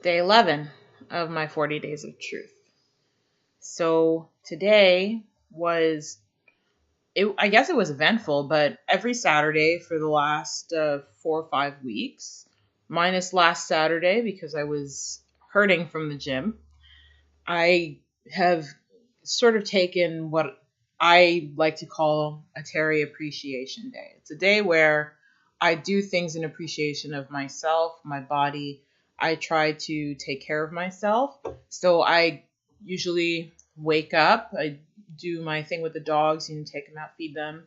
Day 11 of my 40 days of truth. So today was, I guess it was eventful, but every Saturday for the last 4 or 5 weeks, minus last Saturday because I was hurting from the gym, I have sort of taken what I like to call a Terry Appreciation Day. It's a day where I do things in appreciation of myself, my body. I try to take care of myself. So I usually wake up, I do my thing with the dogs, take them out, feed them.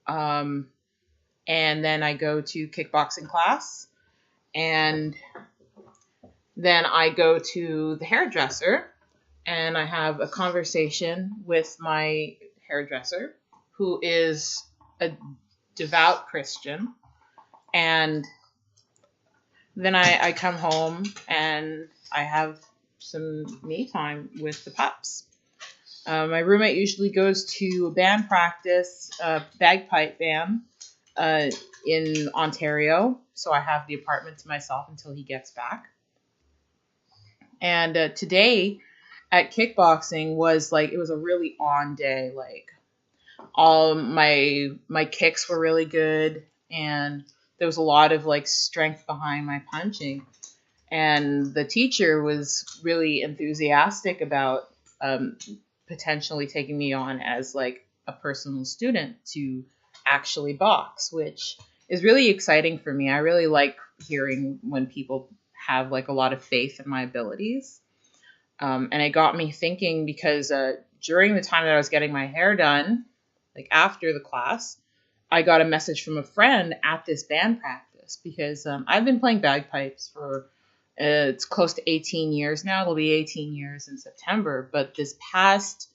And then I go to kickboxing class. And then I go to the hairdresser and I have a conversation with my hairdresser, who is a devout Christian. And then I come home and I have some me time with the pups. My roommate usually goes to a band practice, bagpipe band, in Ontario. So I have the apartment to myself until he gets back. And today at kickboxing was it was a really on day. All my kicks were really good, and there was a lot of strength behind my punching. And the teacher was really enthusiastic about potentially taking me on as a personal student to actually box, which is really exciting for me. I really like hearing when people have a lot of faith in my abilities. And it got me thinking because during the time that I was getting my hair done, after the class, I got a message from a friend at this band practice because I've been playing bagpipes for it's close to 18 years now. It'll be 18 years in September. But this past,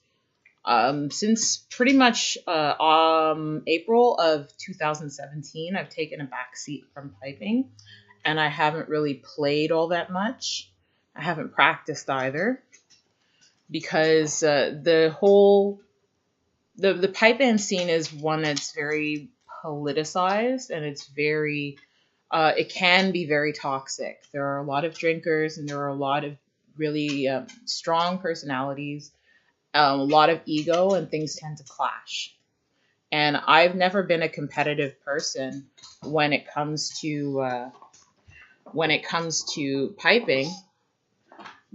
since pretty much April of 2017, I've taken a backseat from piping, and I haven't really played all that much. I haven't practiced either because the pipe band scene is one that's very politicized, and it's very, it can be very toxic. There are a lot of drinkers, and there are a lot of really strong personalities, a lot of ego, and things tend to clash. And I've never been a competitive person when it comes to piping,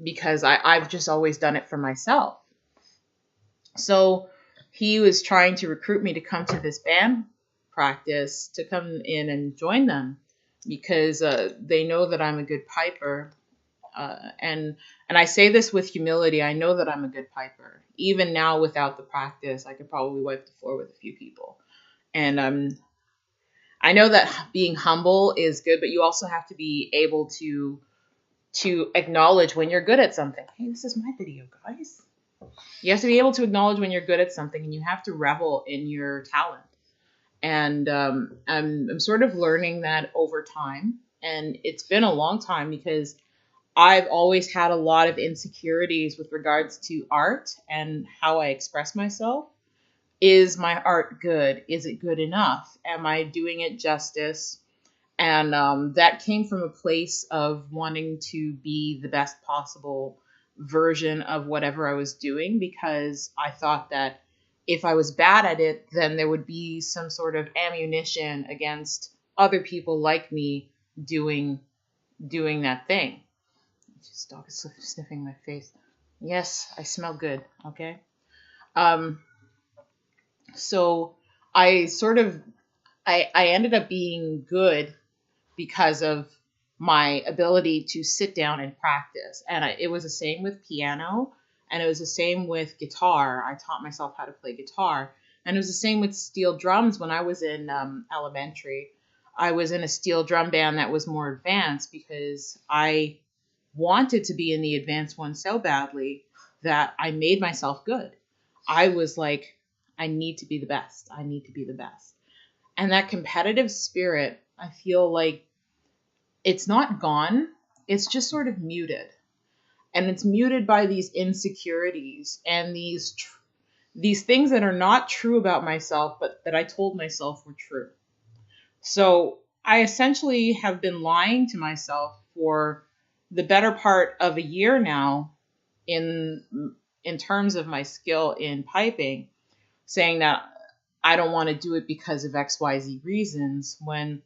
because I've just always done it for myself. So he was trying to recruit me to come to this band practice, to come in and join them, because they know that I'm a good piper. And I say this with humility. I know that I'm a good piper. Even now, without the practice, I could probably wipe the floor with a few people. And I know that being humble is good, but you also have to be able to acknowledge when you're good at something. Hey, this is my video, guys. You have to be able to acknowledge when you're good at something, and you have to revel in your talent. And I'm sort of learning that over time. And it's been a long time because I've always had a lot of insecurities with regards to art and how I express myself. Is my art good? Is it good enough? Am I doing it justice? And that came from a place of wanting to be the best possible version of whatever I was doing, because I thought that if I was bad at it, then there would be some sort of ammunition against other people like me doing that thing. This dog is sniffing my face. Yes, I smell good. Okay. So I ended up being good because of my ability to sit down and practice. And it was the same with piano, and it was the same with guitar. I taught myself how to play guitar. And it was the same with steel drums when I was in elementary. I was in a steel drum band that was more advanced because I wanted to be in the advanced one so badly that I made myself good. I was like, I need to be the best. I need to be the best. And that competitive spirit, I feel like it's not gone. It's just sort of muted. And it's muted by these insecurities and these things that are not true about myself, but that I told myself were true. So I essentially have been lying to myself for the better part of a year now in terms of my skill in piping, saying that I don't want to do it because of XYZ reasons, when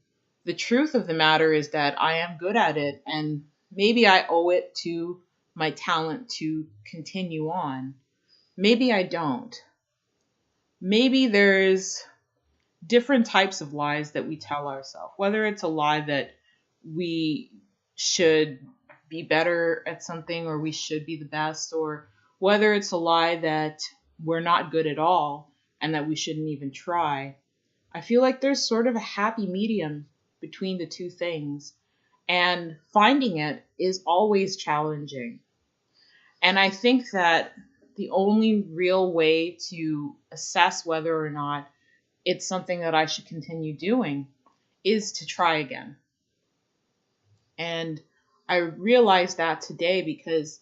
the truth of the matter is that I am good at it, and maybe I owe it to my talent to continue on. Maybe I don't. Maybe there's different types of lies that we tell ourselves, whether it's a lie that we should be better at something or we should be the best, or whether it's a lie that we're not good at all and that we shouldn't even try. I feel like there's sort of a happy medium between the two things, and finding it is always challenging. And I think that the only real way to assess whether or not it's something that I should continue doing is to try again. And I realized that today because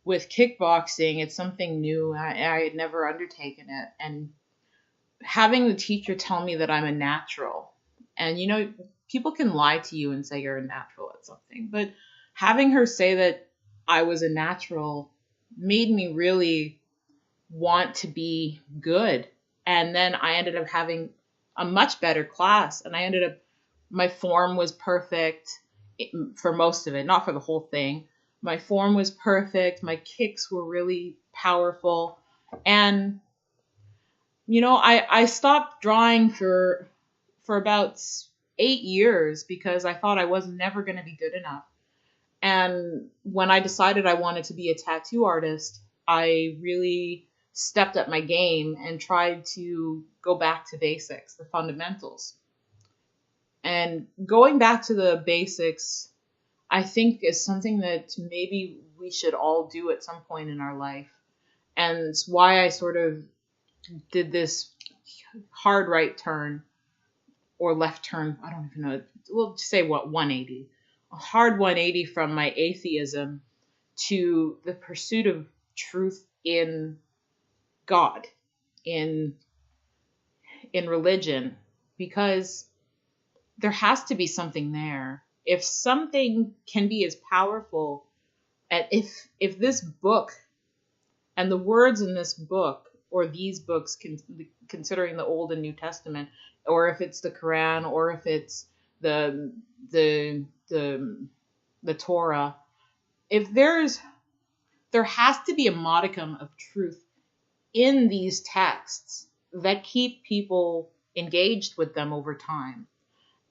with kickboxing, it's something new. I had never undertaken it. And having the teacher tell me that I'm a natural, and people can lie to you and say you're a natural at something, but having her say that I was a natural made me really want to be good. And then I ended up having a much better class, and my form was perfect for most of it, not for the whole thing. My form was perfect. My kicks were really powerful. And, I stopped drawing for about 8 years because I thought I was never going to be good enough. And when I decided I wanted to be a tattoo artist, I really stepped up my game and tried to go back to basics, the fundamentals. And going back to the basics, I think is something that maybe we should all do at some point in our life. And it's why I sort of did this hard right turn or left turn. I don't even know. We'll just say 180. A hard 180 from my atheism to the pursuit of truth in God, in religion, because there has to be something there. If something can be as powerful, and if this book and the words in this book, or these books, considering the Old and New Testament, or if it's the Quran, or if it's the Torah, if there has to be a modicum of truth in these texts that keep people engaged with them over time.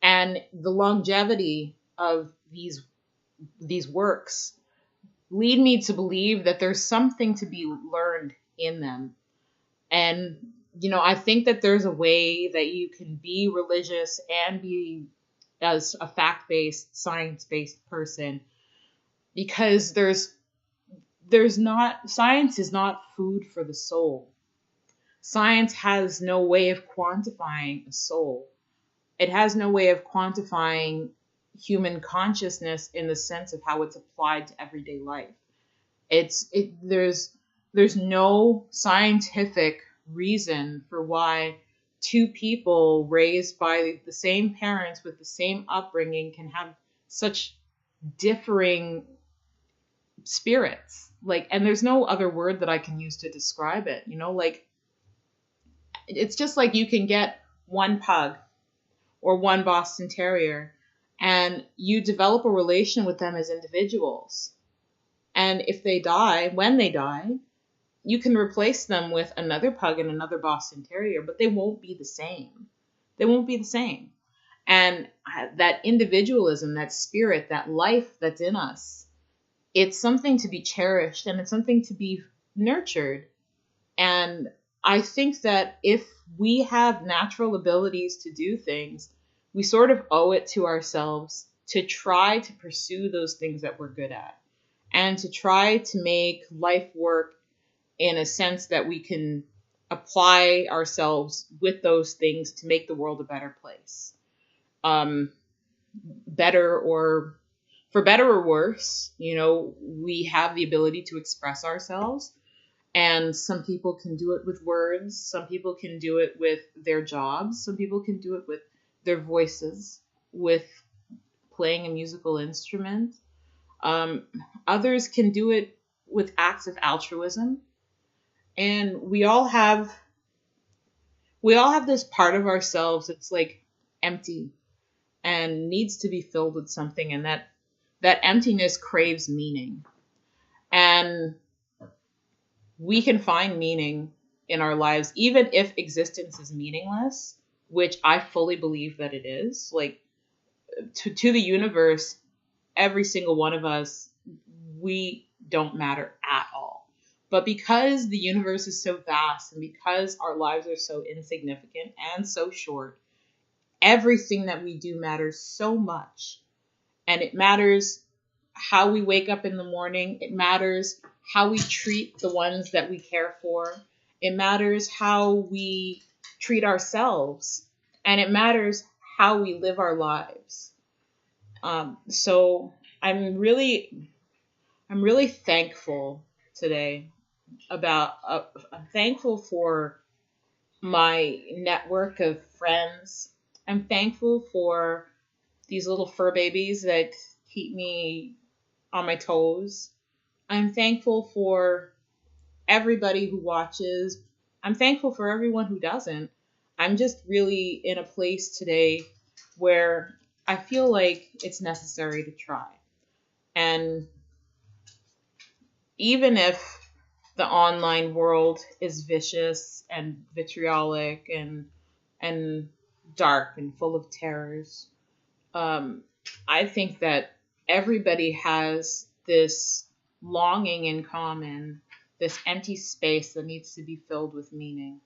And the longevity of these works lead me to believe that there's something to be learned in them. And, I think that there's a way that you can be religious and be as a fact-based, science-based person, because science is not food for the soul. Science has no way of quantifying a soul. It has no way of quantifying human consciousness in the sense of how it's applied to everyday life. There's no scientific reason for why two people raised by the same parents with the same upbringing can have such differing spirits. And there's no other word that I can use to describe it. It's just like you can get one pug or one Boston Terrier, and you develop a relation with them as individuals. And if they die, when they die, you can replace them with another pug and another Boston Terrier, but they won't be the same. They won't be the same. And that individualism, that spirit, that life that's in us, it's something to be cherished, and it's something to be nurtured. And I think that if we have natural abilities to do things, we sort of owe it to ourselves to try to pursue those things that we're good at, and to try to make life work in a sense that we can apply ourselves with those things to make the world a better place. For better or worse, we have the ability to express ourselves. And some people can do it with words. Some people can do it with their jobs. Some people can do it with their voices, with playing a musical instrument. Um, Others can do it with acts of altruism. And we all have this part of ourselves that's like empty and needs to be filled with something, and that emptiness craves meaning. And we can find meaning in our lives even if existence is meaningless, which I fully believe that it is. Like, to the universe, every single one of us, we don't matter at all. But because the universe is so vast and because our lives are so insignificant and so short, everything that we do matters so much. And it matters how we wake up in the morning. It matters how we treat the ones that we care for. It matters how we treat ourselves. And it matters how we live our lives. So I'm really thankful today I'm thankful for my network of friends. I'm thankful for these little fur babies that keep me on my toes. I'm thankful for everybody who watches. I'm thankful for everyone who doesn't. I'm just really in a place today where I feel like it's necessary to try. And even if the online world is vicious and vitriolic and dark and full of terrors, um, I think that everybody has this longing in common, this empty space that needs to be filled with meaning.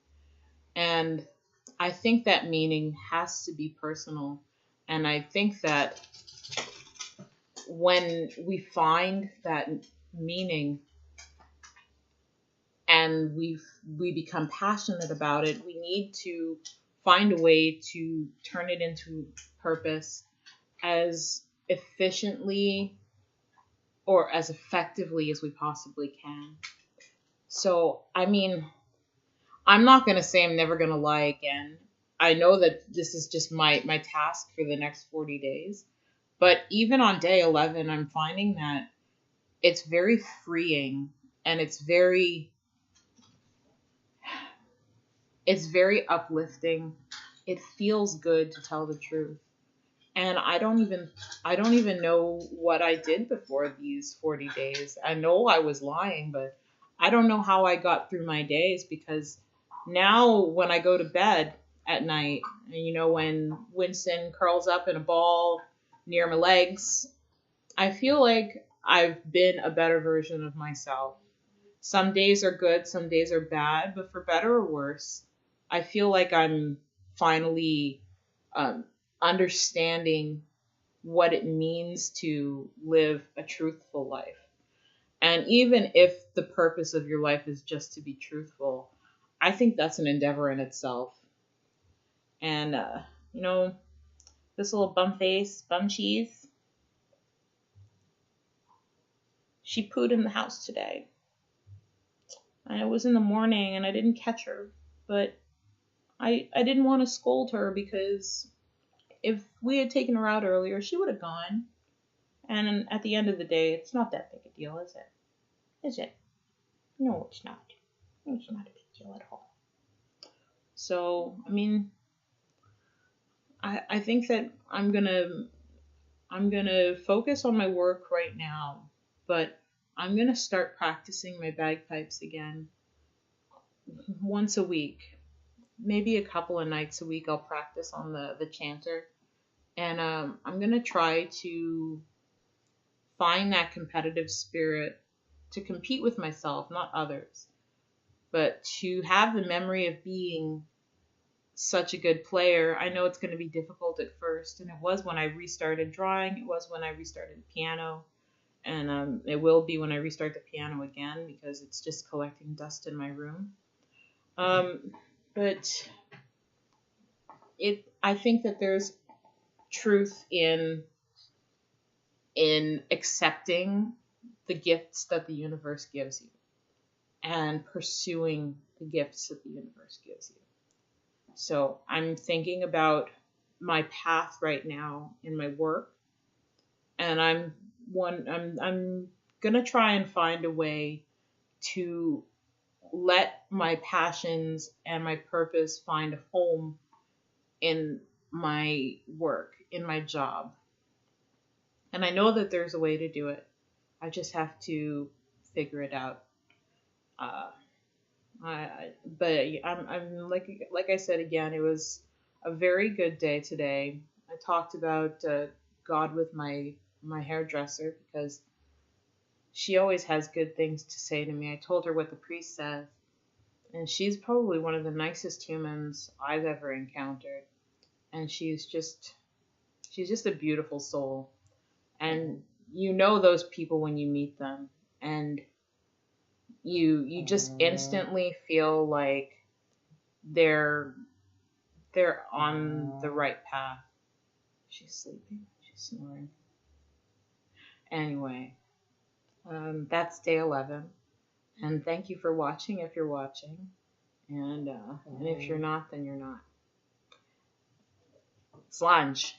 And I think that meaning has to be personal. And I think that when we find that meaning and we become passionate about it, we need to find a way to turn it into purpose as efficiently or as effectively as we possibly can. So, I mean, I'm not going to say I'm never going to lie again. I know that this is just my task for the next 40 days. But even on day 11, I'm finding that it's very freeing and it's very uplifting. It feels good to tell the truth. And I don't even know what I did before these 40 days. I know I was lying, but I don't know how I got through my days, because now when I go to bed at night, and when Winston curls up in a ball near my legs, I feel like I've been a better version of myself. Some days are good, some days are bad, but for better or worse, I feel like I'm finally um, understanding what it means to live a truthful life. And even if the purpose of your life is just to be truthful, I think that's an endeavor in itself. And, you know, this little bum face, bum cheese, she pooed in the house today. And it was in the morning and I didn't catch her. But I didn't want to scold her, because if we had taken her out earlier, she would have gone. And at the end of the day, it's not that big a deal, is it? Is it? No, it's not. It's not a big deal at all. So, I mean, I think that I'm gonna focus on my work right now, but I'm gonna start practicing my bagpipes again once a week. Maybe a couple of nights a week I'll practice on the chanter. And I'm gonna try to find that competitive spirit to compete with myself, not others, but to have the memory of being such a good player. I know it's going to be difficult at first, and it was when I restarted drawing, it was when I restarted piano, and it will be when I restart the piano again, because it's just collecting dust in my room. But I think that there's truth in accepting the gifts that the universe gives you and pursuing the gifts that the universe gives you. So I'm thinking about my path right now in my work, and I'm I'm gonna try and find a way to let my passions and my purpose find a home in my work, in my job. And I know that there's a way to do it. I just have to figure it out. Uh, I'm like I said again, it was a very good day today. I talked about God with my hairdresser because she always has good things to say to me. I told her what the priest said, and she's probably one of the nicest humans I've ever encountered. And she's just a beautiful soul. And you know those people when you meet them, and you just instantly feel like they're they're on the right path. She's sleeping. She's snoring. Anyway, that's day 11. And thank you for watching if you're watching. And if you're not, then you're not. Slunge.